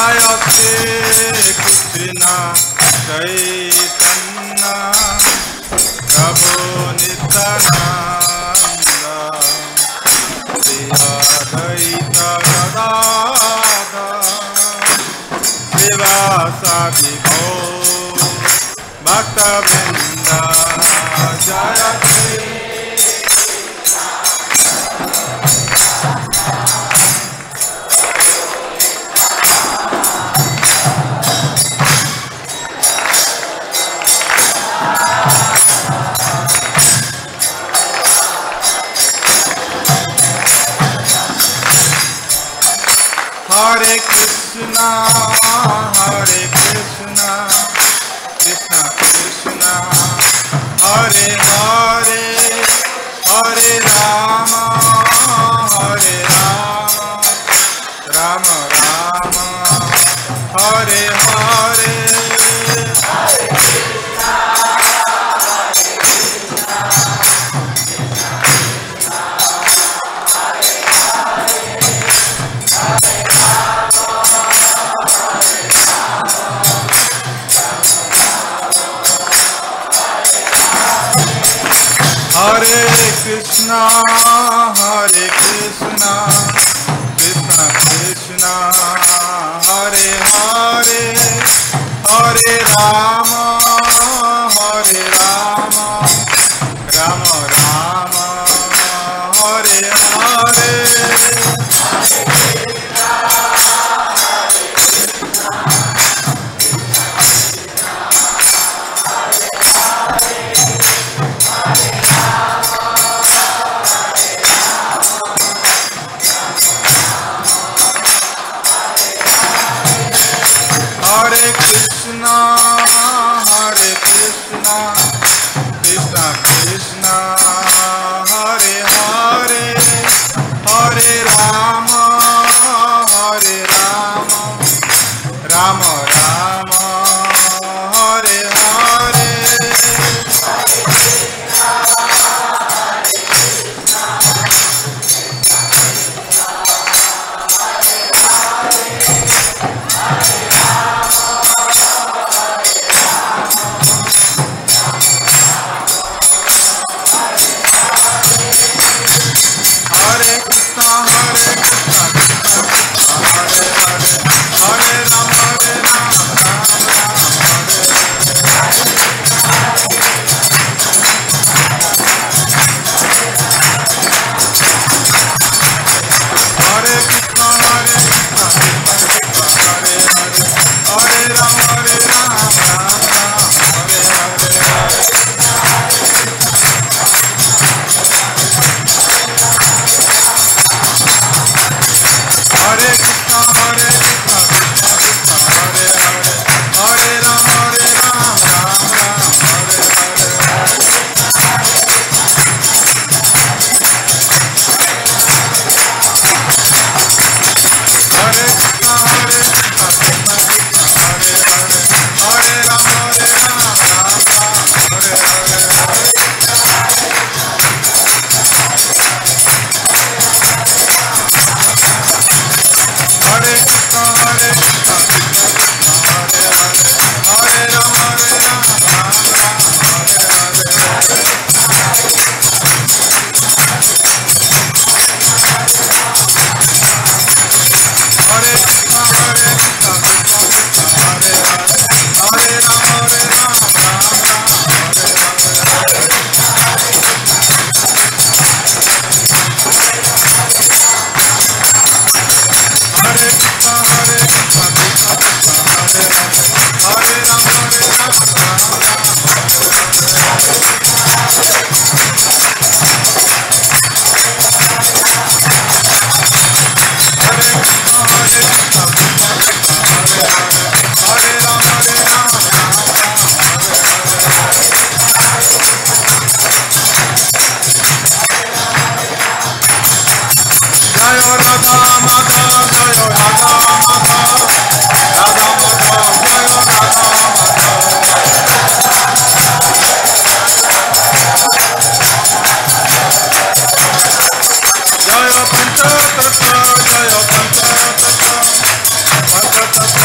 जय श्री कृष्ण चैतन्य प्रभु नित्यानंद श्री अद्वैत गदाधर श्रीवासादि गौर भक्तवृंद जय Shri Hare Krishna, Hare Krishna, Krishna Krishna, Hare Hare, Hare Rama, Hare Rama, Rama Rama, Hare Hare. Hare Krishna, Hare Krishna, Krishna Krishna, Hare Hare, Hare Rama, Hare Rama, Rama Rama, Hare Hare. Hare Krishna, Hare Krishna, Krishna Krishna, Hare Hare, Hare Rama, Hare Rama, Rama Rama, Hare Hare. Jaya Pancha Tattva, Jaya Pancha Tattva, Pancha Tattva.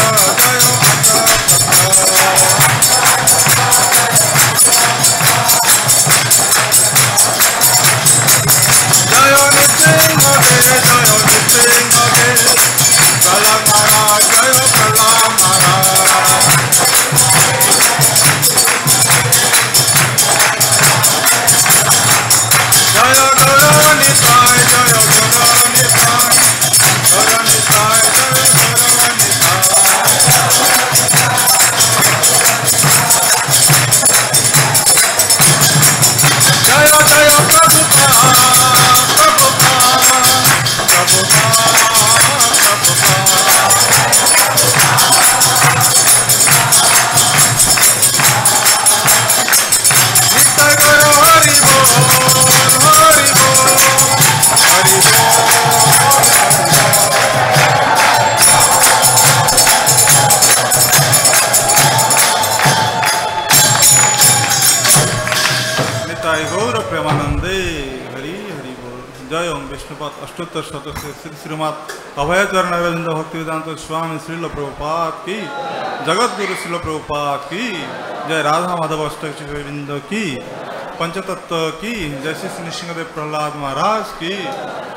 Vishnupad अष्टोत्तर शतक श्री श्रीमद अभयचरण अरविंद भक्तिवेदांत स्वामी श्रील प्रभुपाद की, जगत गुरु श्रील प्रभुपाद की जय, राधा माधव अष्टविंद की, पंचतत्व की जय, श्री नृसिंहदेव प्रहलाद महाराज की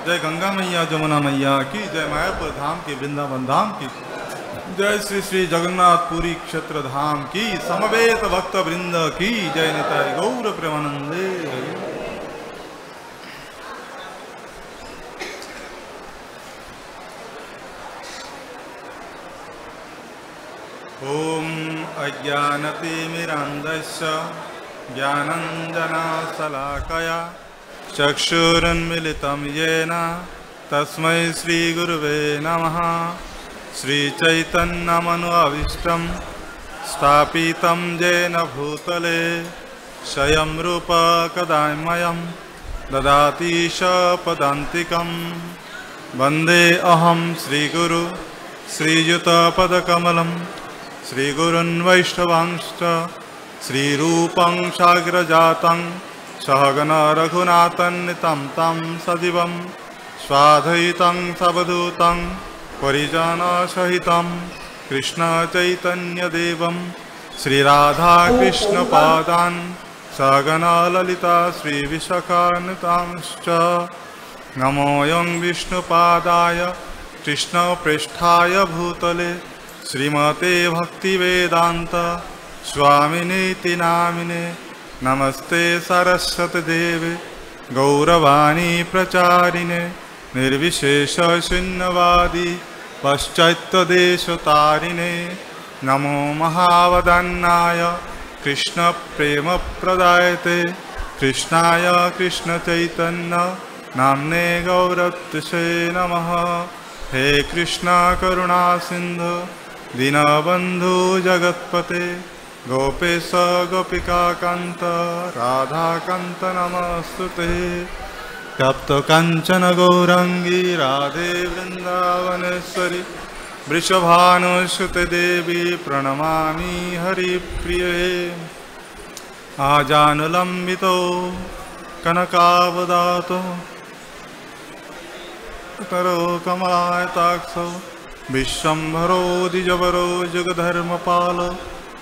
जय, गंगा मैया जमुना मैया की जय, मायापुर धाम की, वृंदावन धाम की जय, श्री श्री जगन्नाथ पुरी क्षेत्र धाम की, समवेत भक्त वृंद की जय, निताई गौर प्रेमानंदे। ओम अज्ञानतिमिरान्धस्य ज्ञानञ्जनशलाकया चक्षुरुन्मीलितं येन तस्मै श्रीगुरुवे नमः। श्रीचैतन्यमनुभीष्टं स्थापितं येन भूतले स्वयं रूप कदा मह्यं ददाति स पदान्तिकं। वन्दे अहं श्रीगुरु श्रीयुतपदकमलं श्रीगुरुन् वैष्णवांश्च श्रीरूपं साग्रजातं सहगण रघुनाथन्वितं तं सजीवं स्वाधीतं सवधूतं परिजनसहितं कृष्णचैतन्यदेवं श्रीराधाकृष्णपादान् सहगण ललिता श्रीविशाखान्वितांश्च। नमोऽयं विष्णुपादाय कृष्णप्रेष्ठाय भूतले श्रीमते भक्तिवेदांत स्वामिनीति नामिने। नमस्ते सरस्वती देवे गौरवाणी प्रचारिणे निर्विशेष शून्यवादी पाश्चात्यदेशतारिणे। नमो महावदन्नाय कृष्ण प्रेम प्रदायते कृष्णाय कृष्ण चैतन्य नाम्ने गौरत्से नमः। हे कृष्ण करुणा सिंधु दीनबंधु जगत्पते गोपेश गोपिका कांत राधा कांत नमस्तुते। तप्त कांचन गौरंगी राधे वृंदावनेश्वरी वृषभानुसुते देवी प्रणमामि हरिप्रिये। आजानुलंबितो कनकावदातो तरो कमलायताक्षो विश्वम्भरो द्विजवरो जुगधर्मपालो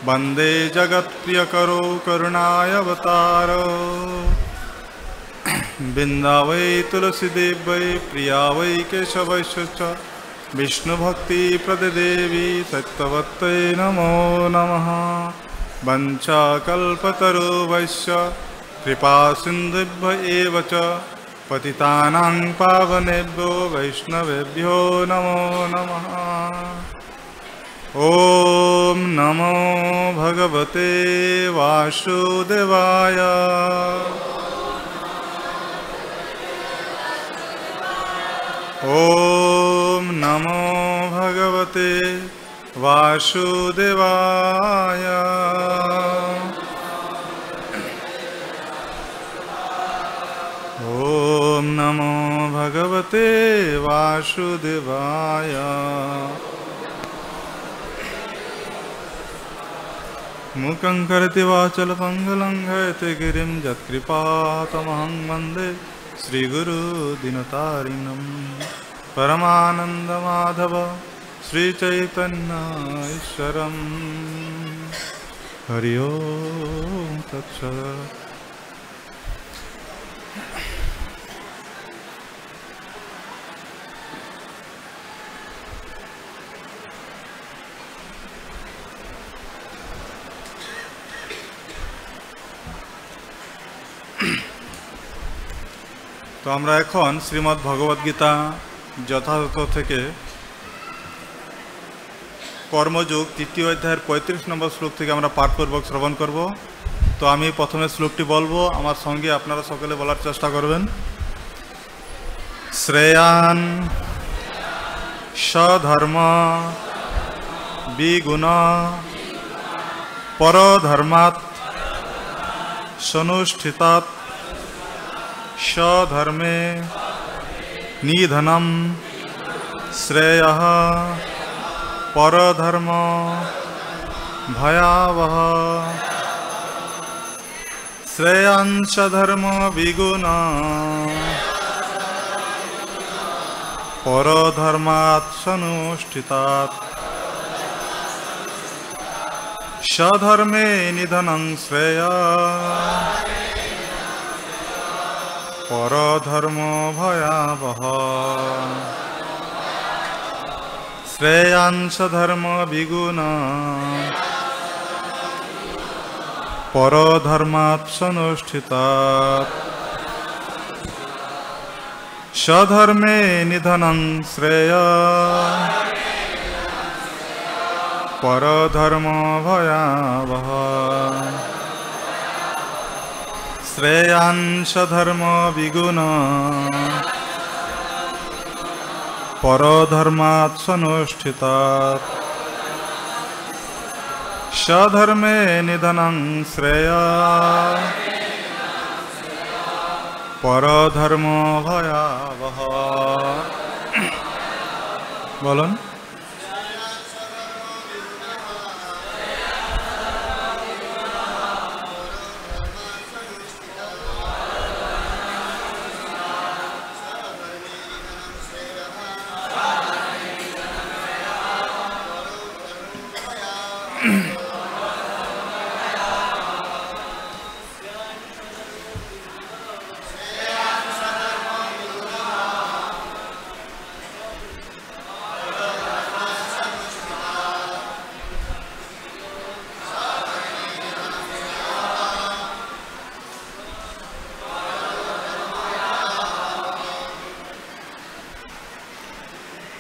वंदे जगत्प्रियकरो करुणावतारो। बिन्दा वै तुलसीदेव वै प्रिया वै केशवैश्च विष्णुभक्ति प्रदेवी सत्यवत्ते नमो नमः। वंशाकल्पतरुभ्यश्च कृपा सिन्धुभ्य एव च पतितानां पावनेभ्यो वैष्णवेभ्यो नमो नमः। ओम नमो भगवते वासुदेवाय। ओम नमो भगवते वासुदेवाय। ओम नमो भगवते वासुदेवाय। मूकं करोति वाचालं पङ्गुं लङ्घयते गिरिं यत्कृपातमहं वन्दे श्रीगुरु दीनतारिणं। परमानन्दमाधव श्रीचैतन्य ईश्वरं। हरि ओम तत्सत्। তো আমরা এখন শ্রীমদ্ ভগবদ গীতা যথাযথ থেকে কর্মযোগ তৃতীয় অধ্যায়ের ৩৫ নম্বর শ্লোক থেকে আমরা পাঠপূর্বক শ্রবণ করব। তো আমি প্রথমে শ্লোকটি বলবো, আমার সঙ্গে আপনারা সকলে বলার চেষ্টা করবেন। শ্রেয়ান স্বধর্ম বিগুণ পরধর্মাৎ সনুষ্ঠিতাৎ स्वधर्मे निधनं श्रेयः परधर्म भयावह। श्रेयांश धर्म विगुण परधर्मात् सनुष्ठितात् सधर्मे निधनं श्रेयः परधर्मो भयावहः श्रेयांश धर्म विगुण परधर्मात् सनुष्ठितात् सधर्मे निधनं श्रेयः परधर्मो भयावहः श्रेयांश धर्म विगुण परधर्मात् सनुष्ठितात् सधर्मे निधनं श्रेयः परधर्मो भयावहः। बोलन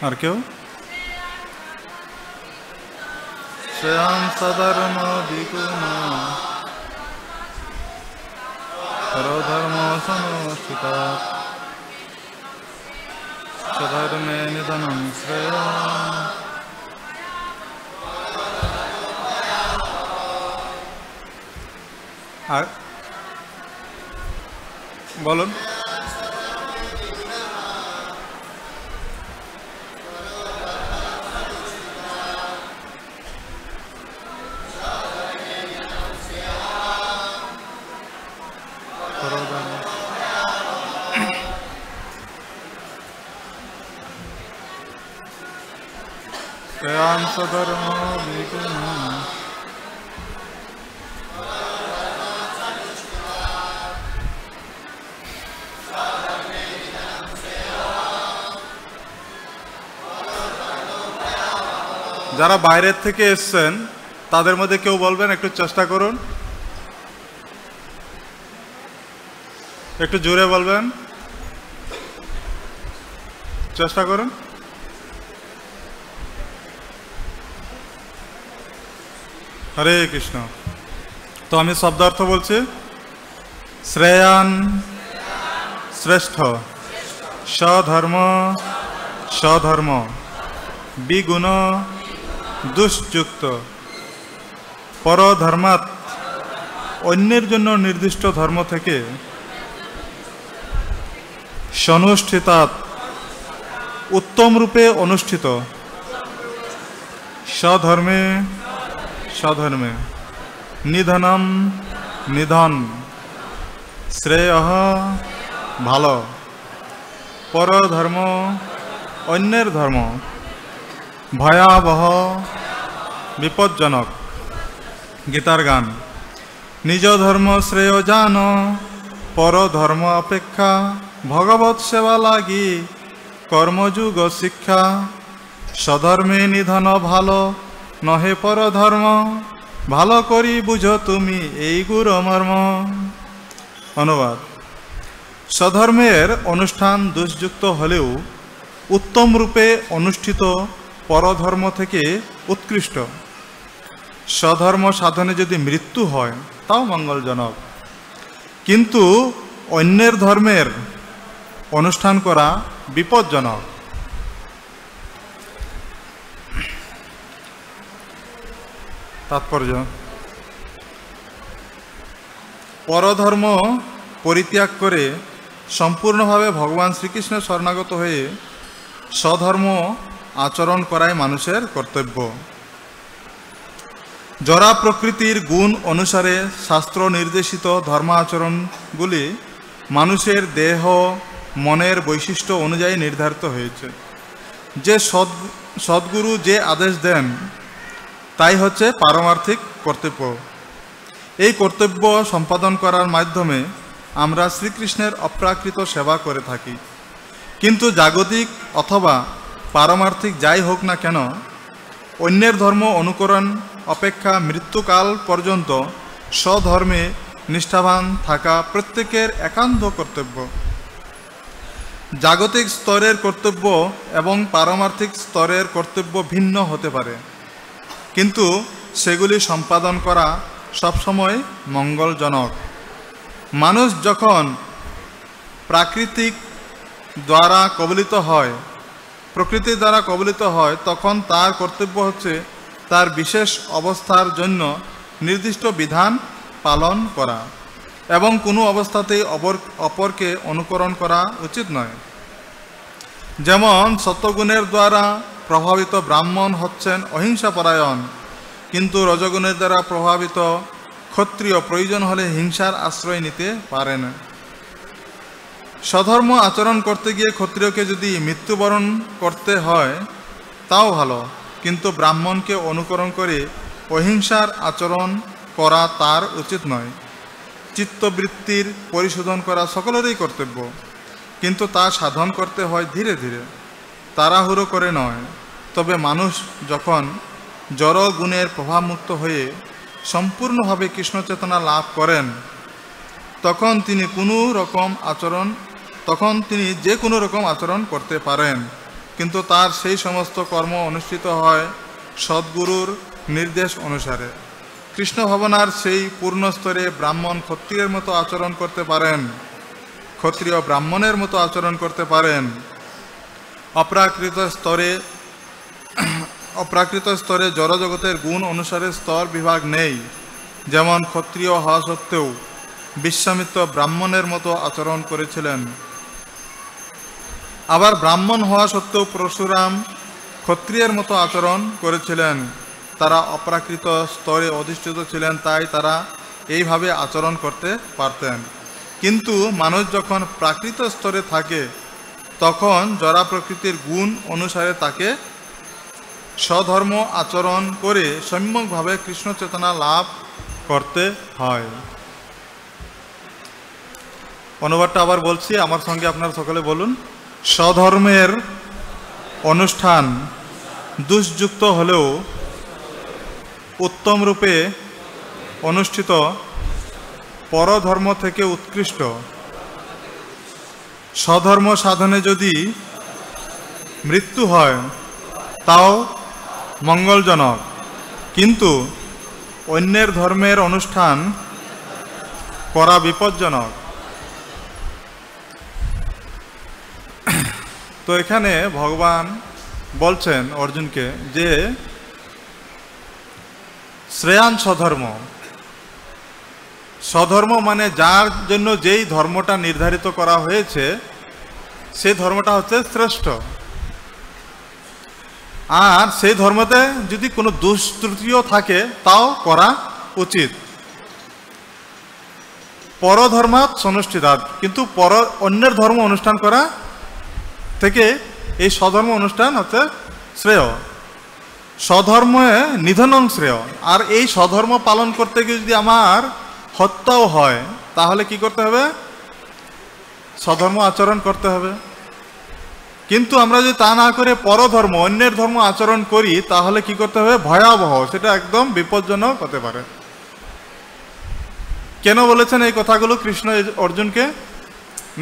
और क्यों श्रेयांश धर्म विगुण परधर्म सनुष्ठितात् सधर्मे निधनं श्रेयः। बोलुन श्रेयांश धर्म विगुण যারা বাইরের থেকে এসেছেন তাদের মধ্যে কেউ বলবেন, একটু চেষ্টা করুন, একটু জোরে বলবেন, চেষ্টা করুন। হরে কৃষ্ণ। তো আমি শব্দার্থ বলছি। শ্রেয়ান শ্রেষ্ঠ, সধর্ম সধর্ম, বিগুণ দুষ্যুক্ত, পরধর্মাৎ অন্যের জন্য নির্দিষ্ট ধর্ম থেকে, সনুষ্ঠিতাৎ উত্তম রূপে অনুষ্ঠিত, সধর্মে সধর্মে, নিধনম নিধন, শ্রেয়ঃ ভালো, পরধর্ম অন্যের ধর্ম, ভয়াবহ বিপজ্জনক। গীতার গান। নিজ ধর্ম শ্রেয় জান, পর ধর্ম অপেক্ষা, ভগবৎ সেবা লাগি কর্মযুগ শিক্ষা, সধর্মে নিধন ভালো, নহে পর ধর্ম, ভালো করি বুঝো তুমি এই গুরু মর্ম। অনুবাদ। সধর্মের অনুষ্ঠান দুষ্যুক্ত হলেও উত্তম রূপে অনুষ্ঠিত পরধর্ম থেকে উৎকৃষ্ট। স্বধর্ম সাধনে যদি মৃত্যু হয় তাও মঙ্গলজনক, কিন্তু অন্যের ধর্মের অনুষ্ঠান করা বিপজ্জনক। তাৎপর্য: পরধর্ম পরিত্যাগ করে সম্পূর্ণভাবে ভগবান শ্রীকৃষ্ণের শরণাগত হয়ে স্বধর্ম আচরণ করাই মানুষের কর্তব্য। জরা প্রকৃতির গুণ অনুসারে শাস্ত্র নির্দেশিত ধর্মাচরণগুলি মানুষের দেহ মনের বৈশিষ্ট্য অনুযায়ী নির্ধারিত হয়েছে। যে সদ্গুরু যে আদেশ দেন তাই হচ্ছে পারমার্থিক কর্তব্য। এই কর্তব্য সম্পাদন করার মাধ্যমে আমরা শ্রীকৃষ্ণের অপ্রাকৃত সেবা করে থাকি। কিন্তু জাগতিক অথবা পারমার্থিক যাই হোক না কেন, অন্যের ধর্ম অনুকরণ অপেক্ষা মৃত্যুকাল পর্যন্ত স্বধর্মে নিষ্ঠাবান থাকা প্রত্যেকের একান্ত কর্তব্য। জাগতিক স্তরের কর্তব্য এবং পারমার্থিক স্তরের কর্তব্য ভিন্ন হতে পারে, কিন্তু সেগুলি সম্পাদন করা সবসময় মঙ্গলজনক। মানুষ যখন প্রাকৃতিক দ্বারা কবলিত হয়, প্রকৃতির দ্বারা কবলিত হয়, তখন তার কর্তব্য হচ্ছে তার বিশেষ অবস্থার জন্য নির্দিষ্ট বিধান পালন করা এবং কোনো অবস্থাতেই অপরকে অনুকরণ করা উচিত নয়। যেমন সত্যগুণের দ্বারা প্রভাবিত ব্রাহ্মণ হচ্ছেন অহিংসাপরায়ণ, কিন্তু রজগুণের দ্বারা প্রভাবিত ক্ষত্রিয় প্রয়োজন হলে হিংসার আশ্রয় নিতে পারেন। স্বধর্ম আচরণ করতে গিয়ে ক্ষত্রিয়কে যদি মৃত্যুবরণ করতে হয় তাও ভালো, কিন্তু ব্রাহ্মণকে অনুকরণ করে অহিংসার আচরণ করা তার উচিত নয়। চিত্তবৃত্তির পরিশোধন করা সকলেরই কর্তব্য, কিন্তু তা সাধন করতে হয় ধীরে ধীরে, তাড়াহুড়ো করে নয়। তবে মানুষ যখন জড় গুণের প্রভাবমুক্ত হয়ে সম্পূর্ণভাবে কৃষ্ণ চেতনা লাভ করেন, তখন তিনি যে কোনো রকম আচরণ করতে পারেন, কিন্তু তার সেই সমস্ত কর্ম অনুষ্ঠিত হয় সদ্গুরুর নির্দেশ অনুসারে। কৃষ্ণ ভাবনার সেই পূর্ণ স্তরে ব্রাহ্মণ ক্ষত্রিয়ের মতো আচরণ করতে পারেন, ক্ষত্রিয় ব্রাহ্মণের মতো আচরণ করতে পারেন। অপ্রাকৃত স্তরে জড়জগতের গুণ অনুসারে স্তর বিভাগ নেই। যেমন ক্ষত্রিয় হওয়া সত্ত্বেও বিশ্বামিত্র ব্রাহ্মণের মতো আচরণ করেছিলেন, আবার ব্রাহ্মণ হওয়া সত্ত্বেও পরশুরাম ক্ষত্রিয়ের মতো আচরণ করেছিলেন। তারা অপ্রাকৃত স্তরে অধিষ্ঠিত ছিলেন, তাই তারা এইভাবে আচরণ করতে পারতেন। কিন্তু মানুষ যখন প্রাকৃত স্তরে থাকে, তখন জড়া প্রকৃতির গুণ অনুসারে তাকে স্বধর্ম আচরণ করে সম্যকভাবে কৃষ্ণ চেতনা লাভ করতে হয়। অনুবাদটা আবার বলছি, আমার সঙ্গে আপনারা সকলে বলুন। স্বধর্মের অনুষ্ঠান দুষ্যুক্ত হলেও উত্তম রূপে অনুষ্ঠিত পরধর্ম থেকে উৎকৃষ্ট। স্বধর্ম সাধনে যদি মৃত্যু হয় তাও মঙ্গলজনক, কিন্তু অন্যের ধর্মের অনুষ্ঠান করা বিপজ্জনক। তো এখানে ভগবান বলছেন অর্জুনকে যে শ্রেয়ান স্বধর্ম মানে যার জন্য যেই ধর্মটা নির্ধারিত করা হয়েছে সেই ধর্মটা হচ্ছে শ্রেষ্ঠ। আর সেই ধর্মতে যদি কোনো দুষ্ত্রুটিও থাকে তাও করা উচিত। পরধর্মাৎ অনুষ্ঠিতাৎ, কিন্তু অন্যের ধর্ম অনুষ্ঠান করা থেকে এই স্বধর্ম অনুষ্ঠান হচ্ছে শ্রেয়। স্বধর্মে নিধনং শ্রেয়। আর এই স্বধর্ম পালন করতে গিয়ে যদি আমার হত্যাও হয়, তাহলে কি করতে হবে? স্বধর্ম আচরণ করতে হবে। কিন্তু আমরা যদি তা না করে পরধর্ম অন্যের ধর্ম আচরণ করি, তাহলে কি করতে হবে? ভয়াবহ, সেটা একদম বিপজ্জনক হতে পারে। কেন বলেছেন এই কথাগুলো কৃষ্ণ অর্জুনকে?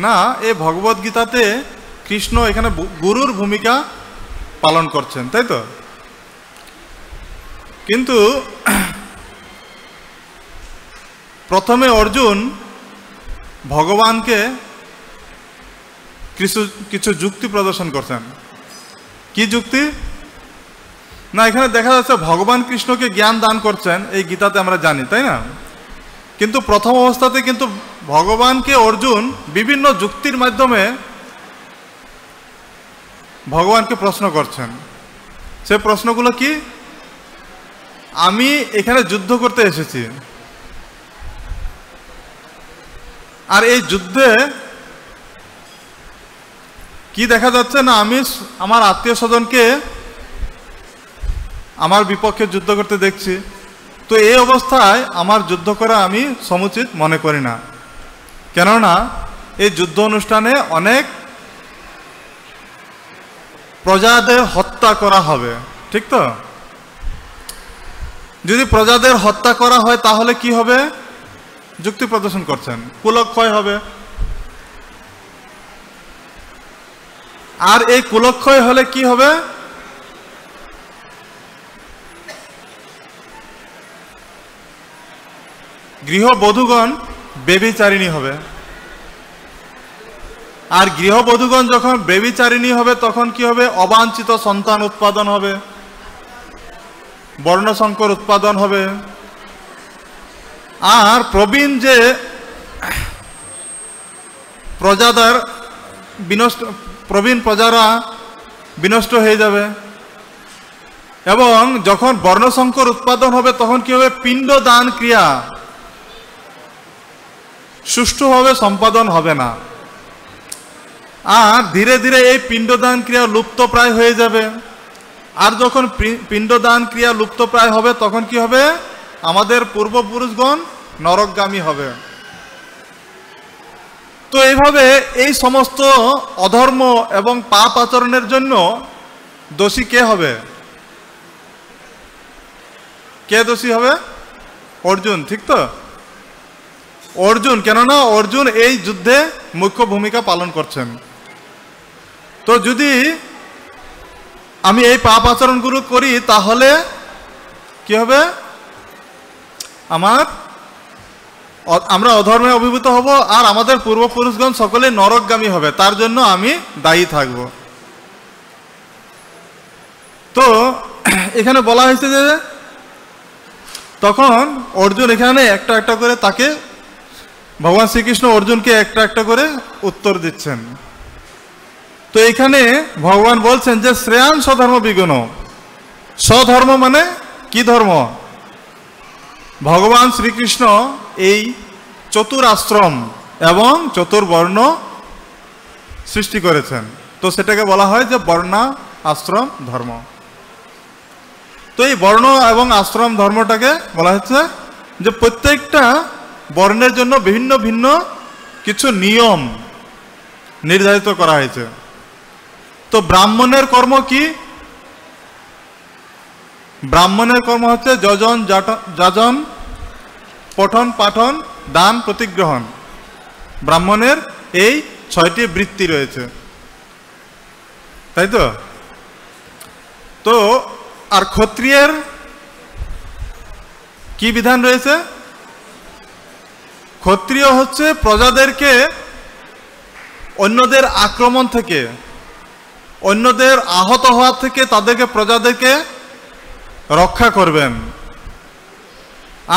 না, এই ভগবদ গীতাতে কৃষ্ণ এখানে গুরুর ভূমিকা পালন করছেন, তাই তো? কিন্তু প্রথমে অর্জুন ভগবানকে কিছু যুক্তি প্রদর্শন করছেন। কি যুক্তি? না, এখানে দেখা যাচ্ছে ভগবান কৃষ্ণকে জ্ঞান দান করছেন, এই গীতাতে আমরা জানি, তাই না? কিন্তু প্রথম অবস্থাতে কিন্তু ভগবানকে অর্জুন বিভিন্ন যুক্তির মাধ্যমে ভগবানকে প্রশ্ন করছেন। সে প্রশ্নগুলো কি? আমি এখানে যুদ্ধ করতে এসেছি, আর এই যুদ্ধে কি দেখা যাচ্ছে না, আমি আমার আত্মীয় স্বজনকে আমার বিপক্ষে যুদ্ধ করতে দেখছি, তো এই অবস্থায় আমার যুদ্ধ করা আমি সমুচিত মনে করি না। কেননা এই যুদ্ধ অনুষ্ঠানে অনেক প্রজাদের হত্যা করা হবে, ঠিক তো? যদি প্রজাদের হত্যা করা হয় তাহলে কি হবে? যুক্তি প্রদর্শন করছেন, কুলক্ষয় হবে। আর এই কুলক্ষয় হলে কি হবে? গৃহবধূগণ ব্যভিচারিণী হবে। আর গৃহবধূগণ যখন ব্যভিচারিণী হবে তখন কি হবে? অবাঞ্ছিত সন্তান উৎপাদন হবে, বর্ণসংকর উৎপাদন হবে। আর প্রবীণ যে প্রজাদের প্রবীণ প্রজারা বিনষ্ট হয়ে যাবে। এবং যখন বর্ণসংকর উৎপাদন হবে তখন কি হবে? পিণ্ডদান ক্রিয়া সুষ্ঠুভাবে সম্পাদন হবে না। আর ধীরে ধীরে এই পিণ্ডদান ক্রিয়া লুপ্ত প্রায় হয়ে যাবে। আর যখন পিণ্ডদান ক্রিয়া লুপ্ত প্রায় হবে তখন কি হবে? আমাদের পূর্বপুরুষগণ নরকগামী হবে। তো এইভাবে এই সমস্ত অধর্ম এবং পাপ আচরণের জন্য দোষী কে হবে? কে দোষী হবে? অর্জুন, ঠিক তো? অর্জুন, কেননা অর্জুন এই যুদ্ধে মুখ্য ভূমিকা পালন করছেন। তো যদি আমি এই পাপ আচরণগুলো করি তাহলে কি হবে? আমরা অধর্মে অভিভূত হব আর আমাদের পূর্বপুরুষগণ সকলে নরকগামী হবে, তার জন্য আমি দায়ী থাকব। তো এখানে বলা হয়েছে যে তখন অর্জুন এখানে একটা একটা করে তাকে ভগবান শ্রীকৃষ্ণ অর্জুনকে একটা একটা করে উত্তর দিচ্ছেন। তো এখানে ভগবান বলছেন যে শ্রেয়ান স্বধর্ম বিগুণ। স্বধর্ম মানে কি ধর্ম? ভগবান শ্রীকৃষ্ণ এই চতুরাশ্রম এবং চতুর্বর্ণ সৃষ্টি করেছেন, তো সেটাকে বলা হয় যে বর্ণা আশ্রম ধর্ম। তো এই বর্ণ এবং আশ্রম ধর্মটাকে বলা হচ্ছে যে প্রত্যেকটা বর্ণের জন্য ভিন্ন ভিন্ন কিছু নিয়ম নির্ধারিত করা হয়েছে। তো ব্রাহ্মণের কর্ম কি? ব্রাহ্মণের কর্ম হচ্ছে যজন যাজন, পঠন পাঠন, দান প্রতিগ্রহণ। ব্রাহ্মণের এই 6টি বৃত্তি রয়েছে, তাই তো? তো আর ক্ষত্রিয়ের কি বিধান রয়েছে? ক্ষত্রিয় হচ্ছে প্রজাদেরকে অন্যদের আক্রমণ থেকে, অন্যদের আহত হওয়া থেকে প্রজাদেরকে রক্ষা করবেন।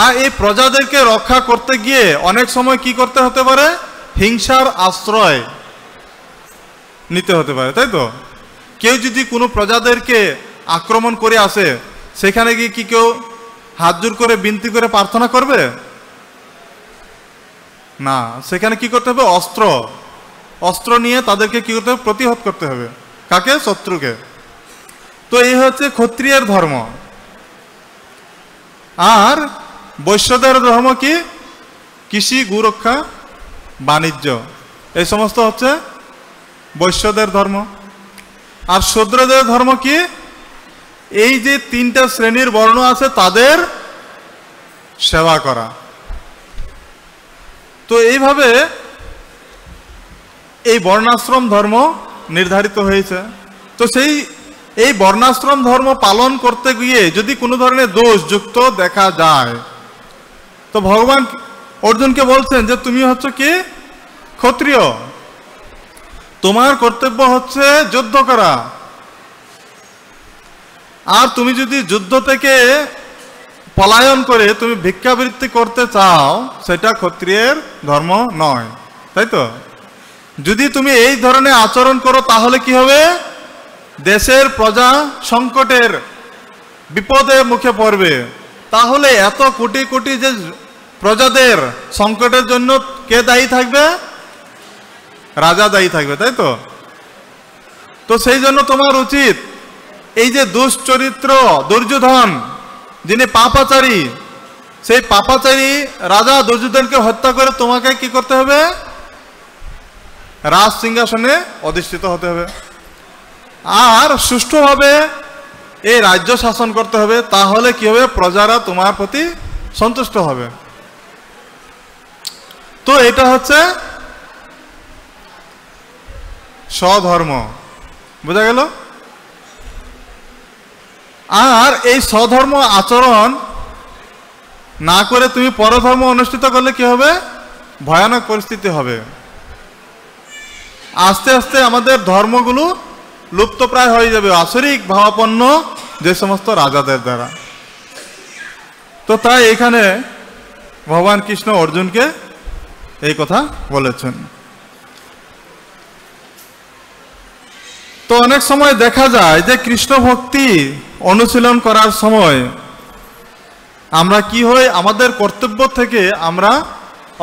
আর এই প্রজাদেরকে রক্ষা করতে গিয়ে অনেক সময় কি করতে হতে পারে? হিংসার আশ্রয় নিতে হতে পারে, তাই তো? কেউ যদি কোনো প্রজাদেরকে আক্রমণ করে আসে, সেখানে গিয়ে কি কেউ হাত জোর করে বিনতি করে প্রার্থনা করবে? না, সেখানে কি করতে হবে? অস্ত্র নিয়ে তাদেরকে কি করতে হবে? প্রতিহত করতে হবে। কাকে? শত্রুকে। তো এই হচ্ছে ক্ষত্রিয়ের ধর্ম। আর বৈশ্যদের ধর্ম কি? কৃষি, গোরক্ষা, বাণিজ্য, এই সমস্ত হচ্ছে বৈশ্যদের ধর্ম। আর শূদ্রদের ধর্ম কি? এই যে 3টা শ্রেণীর বর্ণ আছে তাদের সেবা করা। তো এইভাবে এই বর্ণাশ্রম ধর্ম নির্ধারিত হয়েছে। তো এই বর্ণাশ্রম ধর্ম পালন করতে গিয়ে যদি কোনো ধরনের দোষ যুক্ত দেখা যায়, তো ভগবান অর্জুনকে বলছেন যে তুমি হচ্ছে কি? ক্ষত্রিয়, তোমার কর্তব্য হচ্ছে যুদ্ধ করা। আর তুমি যদি যুদ্ধ থেকে পলায়ন করে তুমি ভিক্ষাবৃত্তি করতে চাও, সেটা ক্ষত্রিয়ের ধর্ম নয়, তাই তো? যদি তুমি এই ধরনের আচরণ করো তাহলে কি হবে? দেশের প্রজা সংকটের বিপদে মুখে পড়বে। তাহলে এত কোটি কোটি যে প্রজাদের সংকটের জন্য কে দায়ী থাকবে? রাজা দায়ী থাকবে, তাই তো? তো সেই জন্য তোমার উচিত এই যে দুশ্চরিত্র দুর্যোধন, যিনি পাপাচারী, সেই পাপাচারী রাজা দুর্যোধনকে হত্যা করে তোমাকে কি করতে হবে? রাজ সিংহাসনে অধিষ্ঠিত হতে হবে, আর সুষ্ঠুভাবে এই রাজ্য শাসন করতে হবে। তাহলে কি হবে? প্রজারা তোমার প্রতি সন্তুষ্ট হবে। তো এটা হচ্ছে স্বধর্ম, বোঝা গেল? আর এই স্বধর্ম আচরণ না করে তুমি পরধর্ম অনুষ্ঠিত করলে কি হবে? ভয়ানক পরিস্থিতি হবে। আস্তে আস্তে আমাদের ধর্মগুলো লুপ্তপ্রায় হয়ে যাবে আসরিক ভাবাপন্ন যে সমস্ত রাজাদের দ্বারা। তো তাই এখানে ভগবান কৃষ্ণ অর্জুনকে এই কথা বলেছেন। তো অনেক সময় দেখা যায় যে কৃষ্ণ ভক্তি অনুশীলন করার সময় আমরা কি হই? আমাদের কর্তব্য থেকে আমরা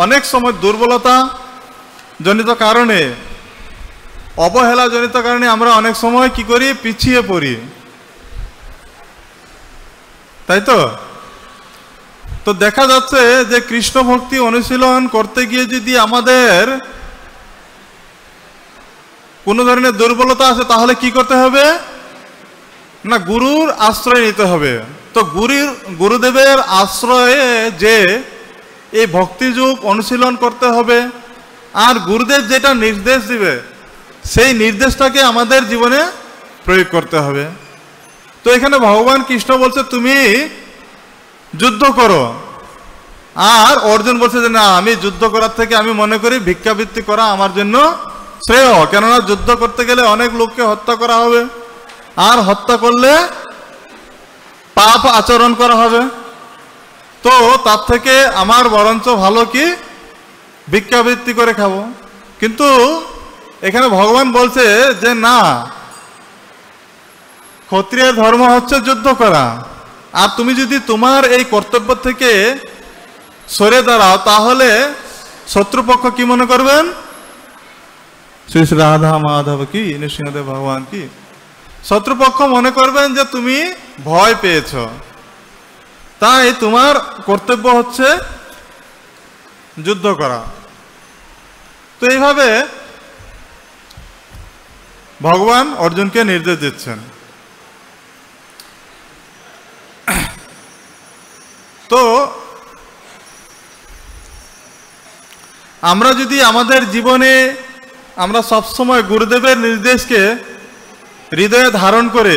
অনেক সময় দুর্বলতা জনিত কারণে, অবহেলা জনিত কারণে আমরা অনেক সময় কি করি? পিছিয়ে পড়ি, তাই তো? তো দেখা যাচ্ছে যে কৃষ্ণ ভক্তি অনুশীলন করতে গিয়ে যদি আমাদের কোনো ধরনের দুর্বলতা আছে, তাহলে কি করতে হবে? না, গুরুর আশ্রয় নিতে হবে। তো গুরুদেবের আশ্রয়ে যে এই ভক্তিযোগ অনুশীলন করতে হবে, আর গুরুদেব যেটা নির্দেশ দিবে সেই নির্দেশটাকে আমাদের জীবনে প্রয়োগ করতে হবে। তো এখানে ভগবান কৃষ্ণ বলছে তুমি যুদ্ধ করো, আর অর্জুন বলছে যে না, আমি যুদ্ধ করার থেকে আমি মনে করি ভিক্ষাবৃত্তি করা আমার জন্য শ্রেয়। কেননা যুদ্ধ করতে গেলে অনেক লোককে হত্যা করা হবে, আর হত্যা করলে পাপ আচরণ করা হবে। তো তার থেকে আমার বরঞ্চ ভালো কি ভিক্ষাবৃত্তি করে খাবো। কিন্তু এখানে ভগবান বলছে যে না, ক্ষত্রিয়ের ধর্ম হচ্ছে যুদ্ধ করা, আর তুমি যদি তোমার এই কর্তব্য থেকে সরে দাঁড়াও তাহলে শত্রুপক্ষ কি মনে করবেন? শ্রী শ্রী রাধা মাধব কি, নৃসিংহদেব ভগবান কি, শত্রুপক্ষ মনে করবেন যে তুমি ভয় পেয়েছ। তাই তোমার কর্তব্য হচ্ছে যুদ্ধ করা। তো এইভাবে ভগবান অর্জুনকে নির্দেশ দিচ্ছেন। তো আমরা যদি আমাদের জীবনে আমরা সবসময় গুরুদেবের নির্দেশকে হৃদয়ে ধারণ করে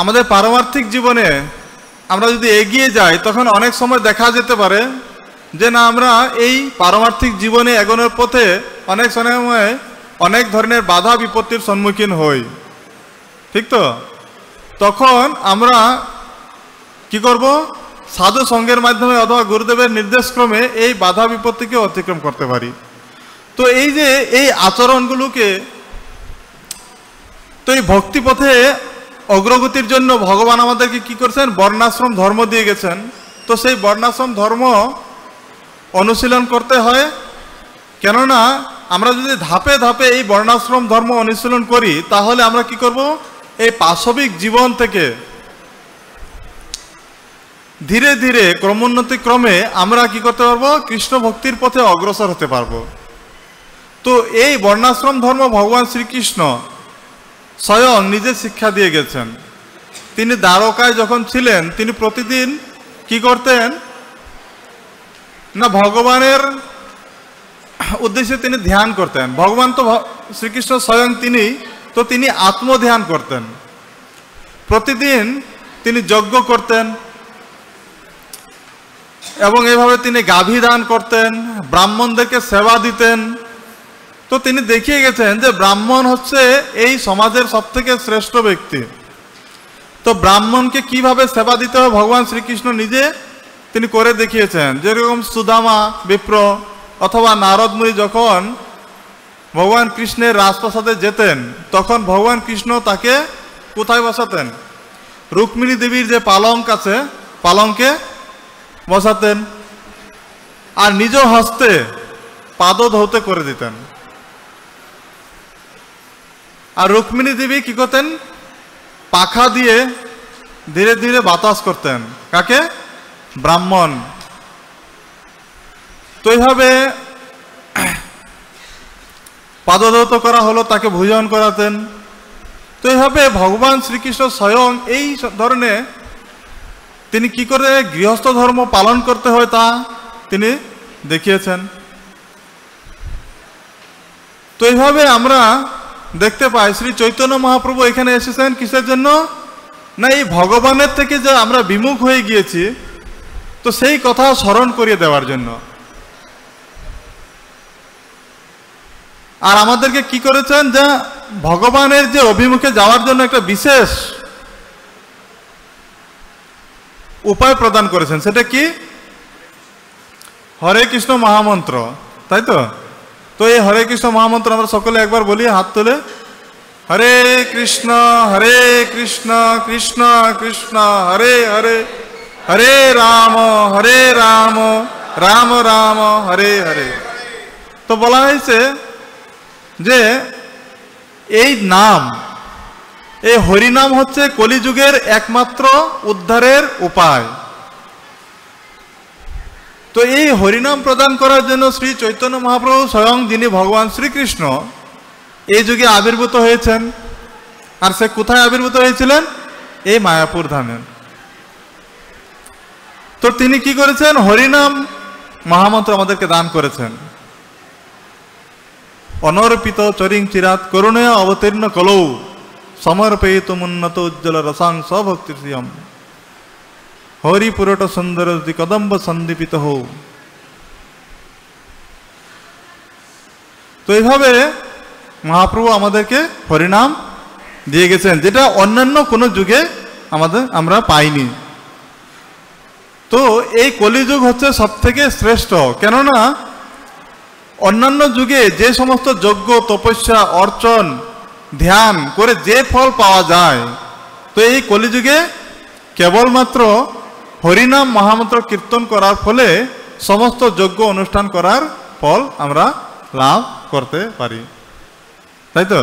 আমাদের পারমার্থিক জীবনে আমরা যদি এগিয়ে যাই, তখন অনেক সময় দেখা যেতে পারে যে না, আমরা এই পারমার্থিক জীবনে এগোনোর পথে অনেক সময় অনেক ধরনের বাধা বিপত্তির সম্মুখীন হই, ঠিক তো? তখন আমরা কি করব? সাধু সঙ্গের মাধ্যমে অথবা গুরুদেবের নির্দেশক্রমে এই বাধা বিপত্তিকে অতিক্রম করতে পারি। তো এই যে এই আচরণগুলোকে, তো এই ভক্তি পথে অগ্রগতির জন্য ভগবান আমাদেরকে কি করছেন? বর্ণাশ্রম ধর্ম দিয়ে গেছেন। তো সেই বর্ণাশ্রম ধর্ম অনুশীলন করতে হয়। কেননা আমরা যদি ধাপে ধাপে এই বর্ণাশ্রম ধর্ম অনুশীলন করি, তাহলে আমরা কি করব? এই পাশবিক জীবন থেকে ধীরে ধীরে ক্রমোন্নতি ক্রমে আমরা কি করতে পারবো? কৃষ্ণ ভক্তির পথে অগ্রসর হতে পারবো। তো এই বর্ণাশ্রম ধর্ম ভগবান শ্রীকৃষ্ণ স্বয়ং নিজে শিক্ষা দিয়ে গেছেন। তিনি দ্বারকায় যখন ছিলেন, তিনি প্রতিদিন কি করতেন না, ভগবানের উদ্দেশ্যে তিনি ধ্যান করতেন। ভগবান তো শ্রীকৃষ্ণ স্বয়ং তিনি আত্মধ্যান করতেন। প্রতিদিন তিনি যজ্ঞ করতেন এবং এভাবে তিনি গাভী দান করতেন, ব্রাহ্মণদেরকে সেবা দিতেন। তো তিনি দেখিয়ে গেছেন যে ব্রাহ্মণ হচ্ছে এই সমাজের সবথেকে শ্রেষ্ঠ ব্যক্তি। তো ব্রাহ্মণকে কিভাবে সেবা দিতে হবে ভগবান শ্রীকৃষ্ণ নিজে তিনি করে দেখিয়েছেন। যেরকম সুদামা বিপ্র অথবা নারদ মুনি যখন ভগবান কৃষ্ণের রাজপ্রাসাদে যেতেন, তখন ভগবান কৃষ্ণ তাকে কোথায় বসাতেন? রুক্মিণী দেবীর যে পালঙ্ক আছে, পালঙ্কে বসাতেন, আর নিজ হস্তে পাদ ধৌত করে দিতেন। আর রুক্মিণী দেবী কি করতেন? পাখা দিয়ে ধীরে ধীরে বাতাস করতেন। কাকে? ব্রাহ্মণ। তো এইভাবে পাদধৌত করা হলো, তাকে ভোজন করাতেন। তো এইভাবে ভগবান শ্রীকৃষ্ণ স্বয়ং এই ধরনের তিনি কি করে গৃহস্থ ধর্ম পালন করতে হয় তা তিনি দেখিয়েছেন। তো এইভাবে আমরা দেখতে পাই শ্রী চৈতন্য মহাপ্রভু এখানে এসেছেন কিসের জন্য? না এই ভগবানের থেকে যে আমরা বিমুখ হয়ে গিয়েছি, তো সেই কথা স্মরণ করিয়ে দেওয়ার জন্য। আর আমাদেরকে কি করেছেন? যে ভগবানের যে অভিমুখে যাওয়ার জন্য একটা বিশেষ উপায় প্রদান করেছেন। সেটা কি? হরে কৃষ্ণ মহামন্ত্র, তাই তো? তো এই হরে কৃষ্ণ মহামন্ত্র আমরা সকলে একবার বলি, হাত তুলে। হরে কৃষ্ণ কৃষ্ণ কৃষ্ণ হরে হরে, হরে রাম রাম রাম হরে হরে। তো বলা হয়েছে যে এই নাম, এই হরিনাম হচ্ছে কলিযুগের একমাত্র উদ্ধারের উপায়। তো এই হরিনাম প্রদান করার জন্য শ্রী চৈতন্য মহাপ্রভু স্বয়ং, যিনি ভগবান শ্রীকৃষ্ণ, এই যুগে আবির্ভূত হয়েছেন। আর সে কোথায় আবির্ভূত হয়েছিলেন? এই মায়াপুর ধামে। তো তিনি কি করেছেন? হরিনাম মহামন্ত্র আমাদেরকে দান করেছেন। অনর্পিত চরিং চিরাত করুণয়া অবতীর্ণ কলৌ সমর্পয়িত উন্নত উজ্জ্বল রসাংস ভক্তি শ্রিয়ম হরিপুরট সুন্দর কদম্ব সন্দীপিত হৌ। তো এইভাবে মহাপ্রভু আমাদেরকে হরিনাম দিয়ে গেছেন, যেটা অন্যান্য কোনো যুগে আমরা পাইনি। তো এই কলিযুগ হচ্ছে সব থেকে শ্রেষ্ঠ। কেননা অন্যান্য যুগে যে সমস্ত যজ্ঞ, তপস্যা, অর্চন, ধ্যান করে যে ফল পাওয়া যায়, তো এই কলিযুগে কেবলমাত্র হরিনাম মহামন্ত্র কীর্তন করার ফলে সমস্ত যজ্ঞ অনুষ্ঠান করার ফল আমরা লাভ করতে পারি, তাই তো?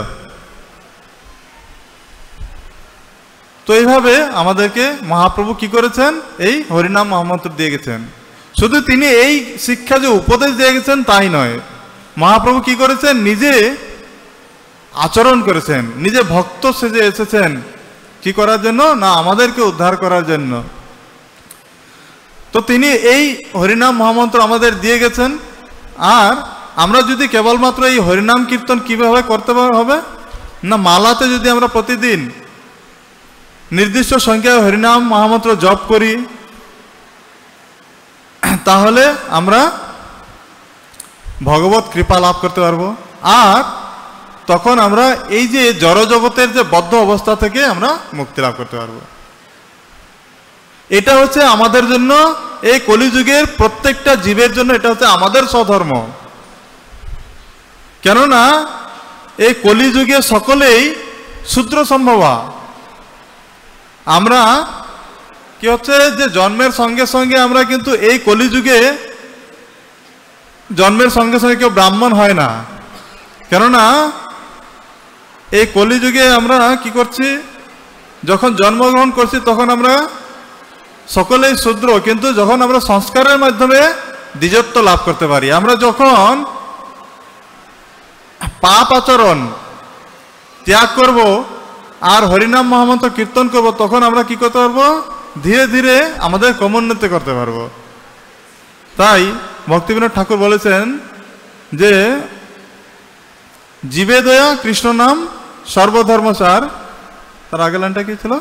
তো এইভাবে আমাদেরকে মহাপ্রভু কি করেছেন? এই হরিনাম মহামন্ত্র দিয়ে গেছেন। শুধু তিনি এই শিক্ষা যে উপদেশ দিয়ে গেছেন তাই নয়, মহাপ্রভু কি করেছেন? নিজে আচরণ করেছেন, নিজে ভক্ত সেজে এসেছেন। কি করার জন্য? না আমাদেরকে উদ্ধার করার জন্য। তো তিনি এই হরিনাম মহামন্ত্র আমাদের দিয়ে গেছেন। আর আমরা যদি কেবলমাত্র এই হরিনাম কীর্তন কিভাবে করতে হবে? না মালাতে যদি আমরা প্রতিদিন নির্দিষ্ট সংখ্যায় হরিনাম মহামন্ত্র জপ করি, তাহলে আমরা ভগবত কৃপা লাভ করতে পারবো। আর তখন আমরা এই যে জড়জগতের যে বদ্ধ অবস্থা থেকে আমরা মুক্তি লাভ করতে পারবো। এটা হচ্ছে আমাদের জন্য, এই কলিযুগের প্রত্যেকটা জীবের জন্য এটা হচ্ছে আমাদের স্বধর্ম। কেননা এই কলিযুগে সকলেই শূদ্র সম্ভবা। আমরা কি হচ্ছে যে জন্মের সঙ্গে সঙ্গে আমরা কিন্তু এই কলিযুগে জন্মের সঙ্গে সঙ্গে কেউ ব্রাহ্মণ হয় না। কেননা এই কলিযুগে আমরা কি করছি? যখন জন্মগ্রহণ করছি তখন আমরা সকলেই শূদ্র, কিন্তু যখন আমরা সংস্কারের মাধ্যমে দ্বিজত্ব লাভ করতে পারি, আমরা যখন পাপ আচরণ ত্যাগ করব আর হরিনাম মহামন্ত্র কীর্তন করব, তখন আমরা কি করতে পারবো? ধীরে ধীরে আমাদের ক্রমোন্নতি করতে পারবো। তাই ভক্তিবিনোদ ঠাকুর বলেছেন যে জীবে দয়া কৃষ্ণ নাম সর্বধর্মসার। তার আগের লাইনটা কি ছিল?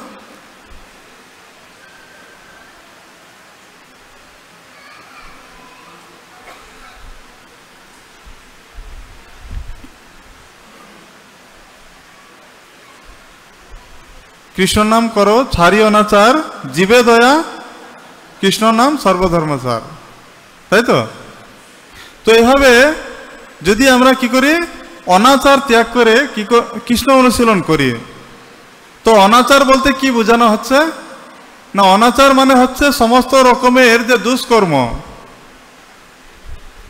কৃষ্ণ নাম করো ছাড়ি অনাচার, জীবে দয়া কৃষ্ণ নাম সর্বধর্মসার, তাই তো? তো এইভাবে যদি আমরা কি করি? অনাচার ত্যাগ করে কি কৃষ্ণ অনুশীলন করি। তো অনাচার বলতে কি বোঝানো হচ্ছে? না অনাচার মানে হচ্ছে সমস্ত রকমের যে দুষ্কর্ম,